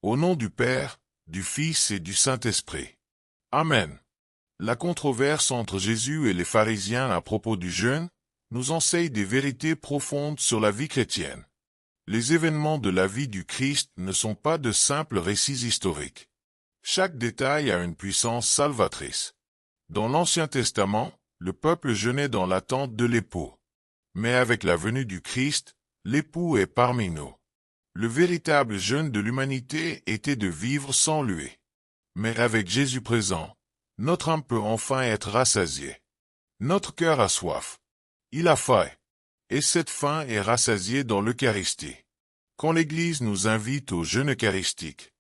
Au nom du Père, du Fils et du Saint-Esprit. Amen. La controverse entre Jésus et les pharisiens à propos du jeûne nous enseigne des vérités profondes sur la vie chrétienne. Les événements de la vie du Christ ne sont pas de simples récits historiques. Chaque détail a une puissance salvatrice. Dans l'Ancien Testament, le peuple jeûnait dans l'attente de l'époux. Mais avec la venue du Christ, l'époux est parmi nous. Le véritable jeûne de l'humanité était de vivre sans lui. Mais avec Jésus présent, notre âme peut enfin être rassasiée. Notre cœur a soif. Il a faim. Et cette faim est rassasiée dans l'Eucharistie. Quand l'Église nous invite au jeûne eucharistique,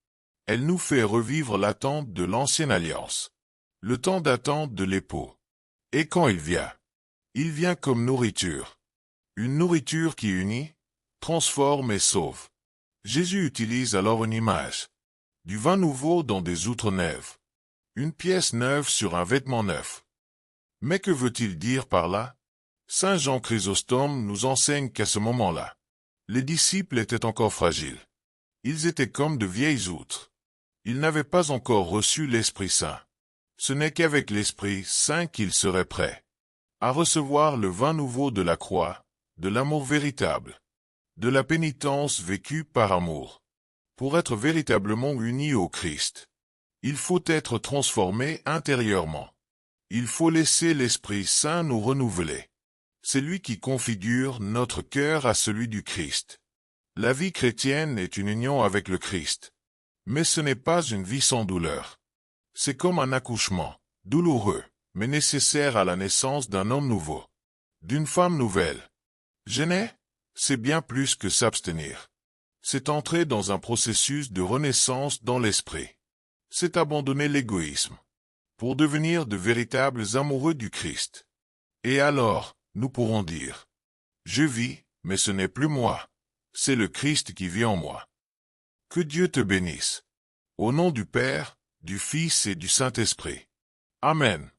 elle nous fait revivre l'attente de l'ancienne alliance, le temps d'attente de l'époux. Et quand il vient comme nourriture. Une nourriture qui unit, transforme et sauve. Jésus utilise alors une image. Du vin nouveau dans des outres neuves. Une pièce neuve sur un vêtement neuf. Mais que veut-il dire par là? Saint Jean Chrysostome nous enseigne qu'à ce moment-là, les disciples étaient encore fragiles. Ils étaient comme de vieilles outres. Ils n'avaient pas encore reçu l'Esprit Saint. Ce n'est qu'avec l'Esprit Saint qu'ils seraient prêts à recevoir le vin nouveau de la croix, de l'amour véritable, de la pénitence vécue par amour. Pour être véritablement unis au Christ, il faut être transformé intérieurement. Il faut laisser l'Esprit Saint nous renouveler. C'est lui qui configure notre cœur à celui du Christ. La vie chrétienne est une union avec le Christ. Mais ce n'est pas une vie sans douleur. C'est comme un accouchement, douloureux, mais nécessaire à la naissance d'un homme nouveau, d'une femme nouvelle. Jeûner, c'est bien plus que s'abstenir. C'est entrer dans un processus de renaissance dans l'esprit. C'est abandonner l'égoïsme pour devenir de véritables amoureux du Christ. Et alors, nous pourrons dire, je vis, mais ce n'est plus moi, c'est le Christ qui vit en moi. Que Dieu te bénisse. Au nom du Père, du Fils et du Saint-Esprit. Amen.